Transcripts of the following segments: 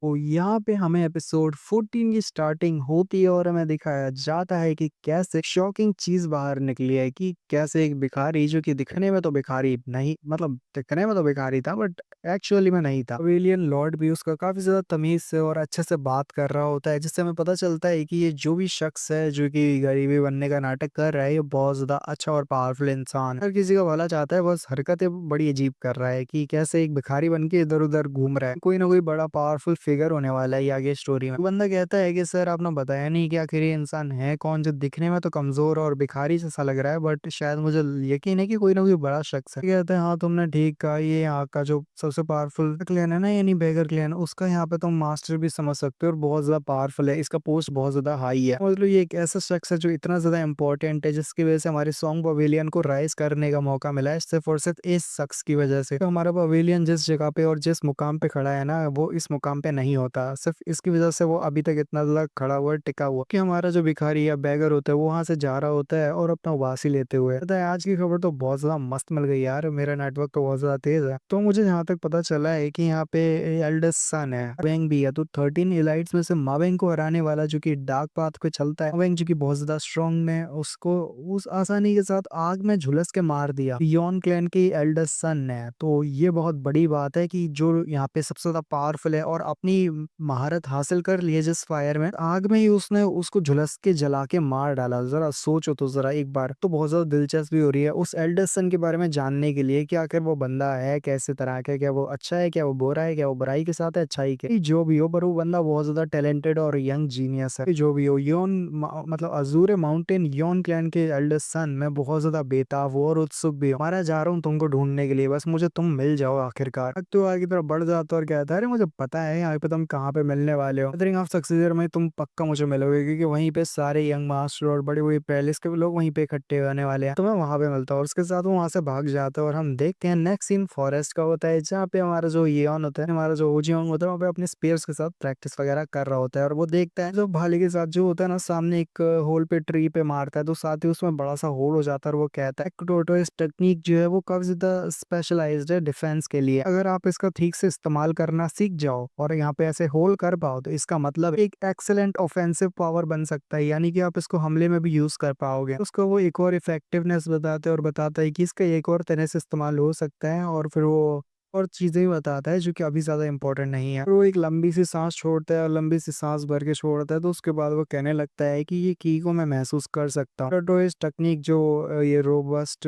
तो यहाँ पे हमें एपिसोड 14 की स्टार्टिंग होती है और हमें दिखाया जाता है कि कैसे शॉकिंग चीज बाहर निकली है कि कैसे एक भिखारी जो कि दिखने में तो भिखारी नहीं, मतलब दिखने में तो भिखारी था बट एक्चुअली में नहीं था। पवेलियन लॉर्ड भी उसका काफी ज्यादा तमीज से और अच्छे से बात कर रहा होता है, जिससे हमें पता चलता है कि ये जो भी शख्स है जो कि गरीबी बनने का नाटक कर रहा है, ये बहुत ज्यादा अच्छा और पावरफुल इंसान है। हर किसी का भला चाहता है, बस हरकतें बड़ी अजीब कर रहा है कि कैसे एक भिखारी बन के इधर उधर घूम रहा है। कोई ना कोई बड़ा पावरफुल फिगर होने वाला है ये आगे स्टोरी में। वो बंदा कहता है कि सर आपने बताया नहीं कि आखिर ये इंसान है कौन जो दिखने में तो कमजोर और भिखारी जैसा लग रहा है, बट शायद मुझे यकीन है कि कोई ना कोई बड़ा शख्स है। कहते हैं हाँ तुमने ठीक कहा, ये यहाँ का जो सबसे पावरफुल क्लैन है ना, यानी बेगर क्लैन, उसका यहाँ पे तुम मास्टर भी समझ सकते हो और बहुत ज्यादा पावरफुल है, इसका पोस्ट बहुत ज्यादा हाई है। मतलब ये एक ऐसा शख्स है जो इतना ज्यादा इंपॉर्टेंट है जिसकी वजह से हमारे सॉन्ग पवेलियन को राइज करने का मौका मिला है सिर्फ और सिर्फ इस शख्स की वजह से। तो हमारा पवेलियन जिस जगह पे और जिस मुकाम पे खड़ा है ना, वो इस मुकाम पे नहीं होता, सिर्फ इसकी वजह से वो अभी तक इतना ज्यादा खड़ा हुआ टिका हुआ कि हमारा जो भिखारी या बैगर होता है वो वहां से जा रहा होता है और अपना वासी लेते हुए। पता है आज की खबर तो बहुत ज्यादा मस्त मिल गई यार, मेरा नेटवर्क तो बहुत ज्यादा तेज है। तो मुझे जहाँ तक पता चला है कि यहाँ पे एल्डेस्ट सन है वेंग भी है, तो 13 इलाइट्स में से मावेंग को हराने वाला जो कि डार्क पाथ पे चलता है, मावेंग जो कि बहुत ज्यादा स्ट्रांग में, उसको उस आसानी के साथ आग में झुलस के मार दिया योन क्लैन की एल्डेस्ट सन ने। तो ये बहुत बड़ी बात है कि जो यहाँ पे सबसे ज्यादा पावरफुल है और अपनी महारत हासिल कर ली है जिस फायर में, आग में ही उसने उसको झुलस के जला के मार डाला। जरा सोचो तो जरा एक बार, तो बहुत ज्यादा दिलचस्पी हो रही है उस एल्डेस्ट सन के बारे में जानने के लिए कि आखिर वो बंदा है कैसे तरह का, क्या वो अच्छा है, क्या वो बुरा है, क्या वो बुराई के साथ है अच्छाई के, जो भी हो, पर वो बंदा बहुत ज्यादा टैलेंटेड और यंग जीनियस है। जो भी हो, योन मतलब अजूरे माउंटेन योन क्लैन के एल्डेस्ट सन मैं बहुत ज्यादा बेताब हूँ और उत्सुक भी हूँ। हमारा जा रहा हूँ तुमको ढूंढने के लिए, बस मुझे तुम मिल जाओ आखिरकार। अब तो आगे तरफ बढ़ जाता और कहता है अरे मुझे पता है यहाँ पे तुम कहाँ पे मिलने वाले हो, रिंग ऑफ सक्सेसर में तुम पक्का मुझे मिलोगे क्योंकि वहीं पे सारे यंग मास्टर और बड़े बड़े पैलेस के लोग वहीं पे इकट्ठे होने वाले हैं, तो मैं वहां पे मिलता हूँ। और उसके साथ वो वहां से भाग जाता है और हम देखते हैं नेक्स्ट सीन फॉरेस्ट का होता है, जहाँ पे हमारा जो येन होता है, हमारा जो ओजियोंग होता है, वहाँ पे अपने स्पेयर्स के साथ प्रैक्टिस वगैरह कर रहा होता है और वो देखता है जो भाले के साथ जो होता है ना सामने एक होल पे ट्री पे मारता है, तो साथ ही उसमें बड़ा सा होल हो जाता है और वो कहता है टोटोइस टेक्निक जो है वो काफी ज्यादा स्पेशलाइज्ड है डिफेंस के लिए, अगर आप इसका ठीक से इस्तेमाल करना सीख जाओ और यहाँ पे ऐसे होल कर पाओ तो इसका मतलब एक एक्सेलेंट ऑफेंसिव पावर बन सकता है, यानी कि आप इसको हमले में भी यूज कर पाओगे। उसको वो एक और इफेक्टिवनेस बताते हैं और बताता है कि इसका एक और तरह से इस्तेमाल हो सकता है, और फिर वो और चीजें भी बताता है जो कि अभी ज्यादा इंपॉर्टेंट नहीं है। फिर वो एक लंबी सी सांस छोड़ता है और लंबी सी सांस भर के छोड़ता है, तो उसके बाद वो कहने लगता है कि ये की को मैं महसूस कर सकता हूँ। टोटोइस टेक्निक जो ये रोबस्ट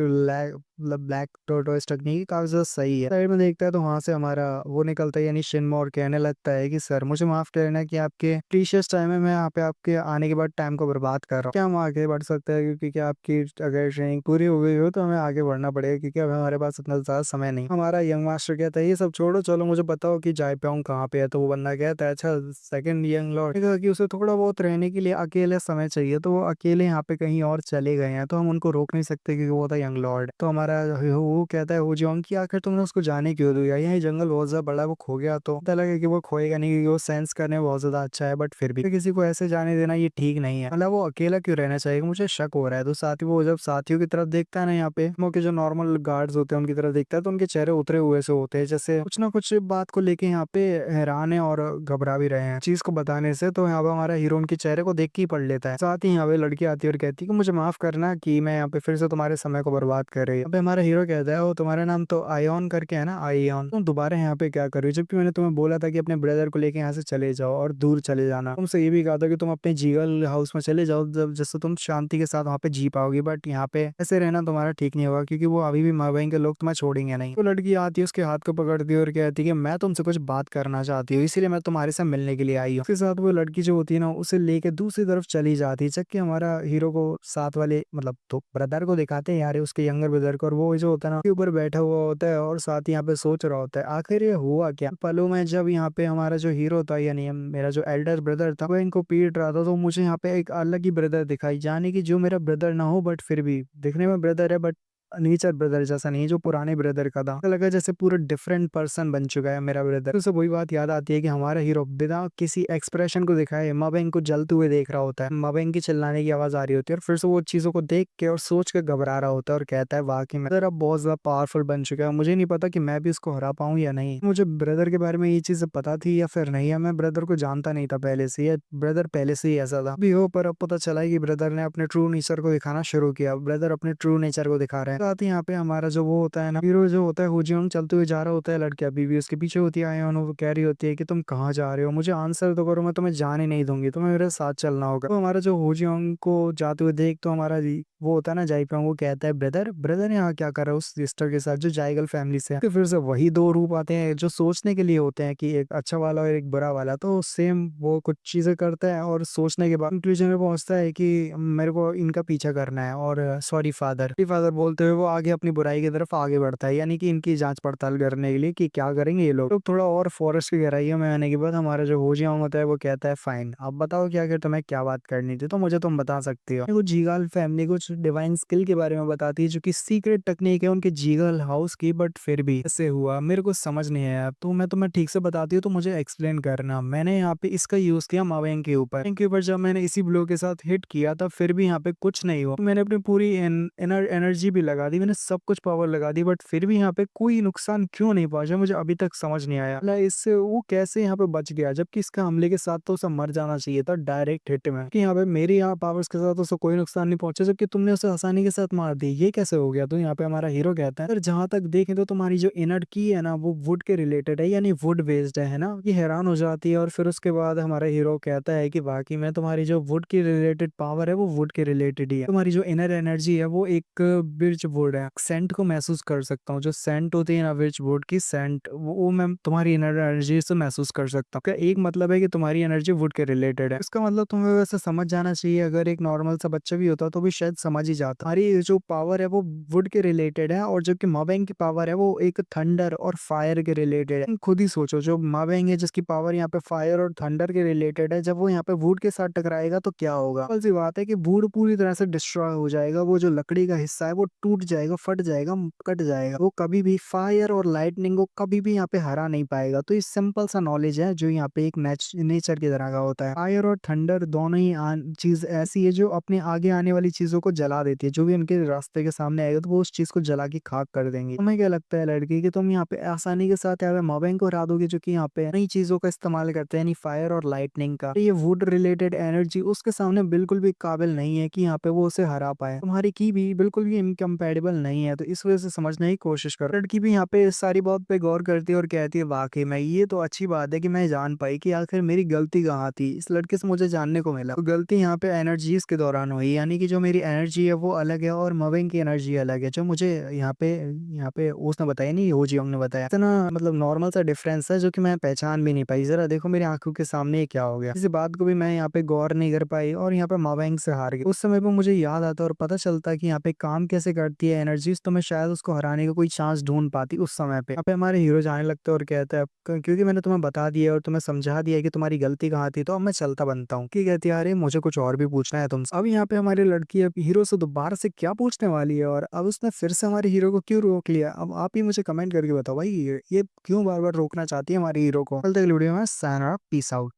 मतलब ब्लैक टोटोइस टेक्निक काफी ज्यादा सही है। साइड में देखता है तो वहां से हमारा वो निकलता है यानी शिनमो, और कहने लगता है कि सर मुझे माफ करना कि आपके प्रीशियस टाइम में मैं यहाँ पे आपके आने के बाद टाइम को बर्बाद कर रहा हूँ। क्या हम आगे बढ़ सकते हैं, क्योंकि क्या आपकी अगर ट्रेनिंग पूरी हो गई हो तो हमें आगे बढ़ना पड़ेगा क्योंकि अब हमारे पास इतना ज्यादा समय नहीं। हमारा यंग मास्टर कहता है ये सब छोड़ो, चलो मुझे बताओ कि जाए पाऊँ कहाँ पे है। तो वो बंदा कहता है अच्छा सेकंड यंग लॉर्ड कि उसे थोड़ा बहुत रहने के लिए अकेले समय चाहिए, तो वो अकेले यहाँ पे कहीं और चले गए हैं, तो हम उनको रोक नहीं सकते क्योंकि वो था यंग लॉर्ड। तो हमारा वो कहता है हो जियोंग कि आखिर तुमने उसको जाने क्यों दिया, यहाँ जंगल बहुत ज्यादा बड़ा है, वो खो गया तो पता लगे कि वो खोएगा नहीं क्योंकि वो सेंस करने में बहुत ज्यादा अच्छा है, बट फिर भी किसी को ऐसे जाने देना ये ठीक नहीं है, मतलब वो अकेला क्यों रहना चाहिए, मुझे शक हो रहा है। तो साथ ही वो जब साथियों की तरफ देखता है ना, यहाँ पे वो के जो नॉर्मल गार्ड्स होते हैं उनकी तरफ देखता है, तो उनके चेहरे उतरे हुए से होते हैं जैसे कुछ ना कुछ बात को लेके यहाँ पे हैरान है और घबरा भी रहे हैं चीज को बताने से। तो यहाँ पे हमारा हीरो उनके चेहरे को देख के ही पढ़ लेता है। साथ ही यहाँ पे लड़की आती है और कहती है कि मुझे माफ करना कि मैं यहाँ पे फिर से तुम्हारे समय को बर्बाद कर रही हूँ। यहाँ पे हमारा हीरो कहता है वो तुम्हारा नाम तो आयोन करके है ना, आयोन, तुम दोबारा यहाँ पे क्या कर रही हो, जबकि मैंने तुम्हें बोला था कि अपने ब्रदर को लेके यहाँ से चले जाओ और दूर चले जाना। तुमसे ये भी कहा था कि तुम अपने जीगल हाउस में चले जाओ जब जिससे तुम शांति के साथ वहाँ पे जी पाओगी, बट यहाँ पे ऐसे रहना तुम्हारा ठीक नहीं होगा क्योंकि वो अभी भी माँ के लोग तुम्हें छोड़ेंगे नहीं। तो लड़की आती है उसके हाथ को पकड़ती है और कहती है कि मैं तुमसे कुछ बात करना चाहती हूँ, इसीलिए मैं तुम्हारे साथ मिलने के लिए आई हूँ। उसके साथ वो लड़की जो होती है ना उसे लेके दूसरी तरफ चली जाती है, जबकि हमारा हीरो को साथ वाले मतलब तो ब्रदर को दिखाते हैं यार उसके यंगर ब्रदर को, और वो जो होता है ना उसके ऊपर बैठा हुआ होता है और साथ ही यहाँ पे सोच रहा होता है आखिर ये हुआ क्या। पलों में जब यहाँ पे हमारा जो हीरो था यानी मेरा जो एल्डर ब्रदर था वो इनको पीट रहा था, तो मुझे यहाँ पे एक अलग ही ब्रदर दिखाई, जाने की जो मेरा ब्रदर ना हो बट फिर भी दिखने में ब्रदर है, बट नेचर ब्रदर जैसा नहीं है जो पुराने ब्रदर का था। ऐसा लगा जैसे पूरा डिफरेंट पर्सन बन चुका है मेरा ब्रदर। तो सब वही बात याद आती है कि हमारा हीरो बिना किसी एक्सप्रेशन को दिखाए मबेंग को जलते हुए देख रहा होता है। मबेंग की चिल्लाने की आवाज आ रही होती है और फिर से वो चीजों को देख के और सोच के घबरा रहा होता है और कहता है वाकई में ब्रदर अब बहुत ज्यादा पावरफुल बन चुका है, मुझे नहीं पता कि मैं भी इसको हरा पाऊं या नहीं। मुझे ब्रदर के बारे में ये चीज पता थी या फिर नहीं, या मैं ब्रदर को जानता नहीं था पहले से, या ब्रदर पहले से ही ऐसा था भी हो, पर अब पता चला है कि ब्रदर ने अपने ट्रू नेचर को दिखाना शुरू किया। ब्रदर अपने ट्रू नेचर को दिखा रहे हैं। साथ ही यहाँ पे हमारा जो वो होता है ना हीरो जो होता है हुजियोंग चलते हुए जा रहा होता है, लड़की अभी भी उसके पीछे होती है आयोन। वो कह रही होती है कि तुम कहाँ जा रहे हो, मुझे आंसर तो करो, मैं तुम्हें जाने नहीं दूंगी, तुम्हें मेरे साथ चलना होगा। तो हमारा जो हुजियोंग को जाते हुए देख तो हमारा वो होता है ना जाइपियोंग, वो कहता है ब्रदर ब्रदर यहाँ क्या कर रहा है उस सिस्टर के साथ जो जाइगल फैमिली से है। तो फिर से वही दो रूप आते हैं जो सोचने के लिए होते हैं कि एक अच्छा वाला और एक बुरा वाला। तो सेम वो कुछ चीजें करता है और सोचने के बाद कंक्लूजन में पहुंचता है कि मेरे को इनका पीछा करना है और सॉरी फादर फादर बोलते हुए वो आगे अपनी बुराई की तरफ आगे बढ़ता है, यानी कि इनकी जांच पड़ताल करने के लिए कि क्या करेंगे ये लोग। तो थोड़ा और फॉरेस्ट की गहराइयों में आने के बाद हमारा जो होजियांग होता है वो कहता है फाइन अब बताओ क्या कि तुम्हें क्या बात करनी थी, तो मुझे तुम बता सकती हो। कुछ जीगाल फैमिली कुछ डिवाइन स्किल के बारे में बताती है जो कि सीक्रेट टेक्निक है उनके जीगल हाउस की, बट फिर भी ऐसे हुआ मेरे को समझ नहीं आया। तो मैं तुम्हें ठीक से बताती हूँ तो मुझे एक्सप्लेन करना। मैंने यहाँ पे इसका यूज किया मावेंग के ऊपर जब मैंने इसी ब्लो के साथ हिट किया था फिर भी यहाँ पे कुछ नहीं हुआ। मैंने अपनी पूरी एनर्जी भी लगा दी, मैंने सब कुछ पावर लगा दी, बट फिर भी यहाँ पे कोई नुकसान क्यों नहीं पहुंचा मुझे अभी तक समझ नहीं आया। मतलब इससे वो कैसे यहाँ पे बच गया जबकि इसका हमले के साथ तो उसे मर जाना चाहिए था डायरेक्ट हिट में। कि यहाँ पे मेरी यहाँ पावर्स के साथ उसे कोई नुकसान नहीं पहुंचा जबकि तुमने उसे आसानी के साथ मार दी, ये कैसे हो गया। तो यहाँ पे हमारा हीरो कहता है सर जहां तक देखें तो तुम्हारी जो इनर की है ना वो वुड के रिलेटेड है, यानी वुड बेस्ड है ना। ये हैरान हो जाती है और फिर उसके बाद हमारा हीरो कहता है कि बाकी में तुम्हारी जो वुड की रिलेटेड पावर है वो वुड के रिलेटेड ही है। तुम्हारी जो इनर एनर्जी है वो एक बिर्च वुड है, सेंट को महसूस कर सकता हूँ, जो सेंट होती है ना बिर्च वुड की सेंट, वो मैं तुम्हारी इनर एनर्जी से महसूस कर सकता हूँ। एक मतलब है कि तुम्हारी एनर्जी वुड के रिलेटेड है, इसका मतलब तुम्हें वैसे समझ जाना चाहिए, अगर एक नॉर्मल सा बच्चा भी होता तो भी शायद समझ ही जाता। हमारी जो पावर है वो वुड के रिलेटेड है और जबकि माबेंग की पावर है वो एक थंडर और फायर के रिलेटेड है। तुम खुद ही सोचो जो माबेंग है जिसकी पावर यहाँ पे फायर और थंडर के रिलेटेड है, जब वो यहाँ पे वुड के साथ टकराएगा तो क्या होगा। सिंपल सी बात है कि वुड पूरी तरह से डिस्ट्रॉय हो जाएगा, वो जो लकड़ी का हिस्सा है वो टूट जाएगा, फट जाएगा, कट जाएगा। वो कभी भी फायर और लाइटनिंग को कभी भी यहाँ पे हरा नहीं पाएगा। तो ये सिंपल सा नॉलेज है जो यहाँ पे एक नेचर की तरह का होता है। फायर और थंडर दोनों ही चीज ऐसी है जो अपने आगे आने वाली चीजों को जला देती है, जो भी उनके रास्ते के सामने आएगा तो वो उस चीज को जला के खाक कर देंगे। तुम्हें क्या लगता है लड़की कि तुम यहाँ पे आसानी के साथ यहाँ पे मॉबेंग को हरा दोगे जो कि यहाँ पे नई चीजों का इस्तेमाल करते हैं, यानी फायर और लाइटनिंग का। ये वुड रिलेटेड एनर्जी उसके सामने बिल्कुल भी काबिल नहीं है कि यहाँ पे वो उसे हरा पाए। तुम्हारी की भी बिल्कुल भी इनकम्पेटेबल नहीं है, तो इस वजह से समझने की कोशिश करो। लड़की भी यहाँ पे इस सारी बात पे गौर करती है और कहती है वाकई में ये तो अच्छी बात है कि मैं जान पाई कि आखिर मेरी गलती कहाँ थी, इस लड़के से मुझे जानने को मिला। तो गलती यहाँ पे एनर्जीज के दौरान हुई, यानी कि जो मेरी एनर्जी है वो अलग है और मविंग की एनर्जी अलग है, जो मुझे यहाँ पे उसने बताया नहीं, हो जियोंग ने बताया। इतना मतलब नॉर्मल सा डिफरेंस है जो कि मैं पहचान भी नहीं पाई। जरा देखो मेरी आंखों के सामने ही क्या हो गया। इसी बात को भी मैं यहाँ पे गौर नहीं कर पाई और यहाँ पे मविंग से हार गई। उस समय पे मुझे याद आता और पता चलता कि यहाँ पे काम कैसे करती है एनर्जीज, तो मैं शायद उसको हराने का कोई चांस ढूंढ पाती उस समय पे। यहाँ पे हमारे हीरो जाने लगते और कहते हैं क्योंकि मैंने तुम्हें बता दिया और तुम्हें समझा दिया कि तुम्हारी गलती कहाँ थी, तो अब मैं चलता बनता हूँ। की कहती है अरे मुझे कुछ और भी पूछना है तुमसे। अब यहाँ पे हमारी लड़की अब हीरो से दोबारा से क्या पूछने वाली है और अब उसने फिर से हमारे हीरो को क्यों रोक लिया, अब आप ही मुझे कमेंट करके बताओ भाई ये क्यों बार बार रोकना चाहती है हमारे हीरो को। कल तक वीडियो में sign, peace out,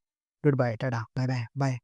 good bye, tata, bye bye bye.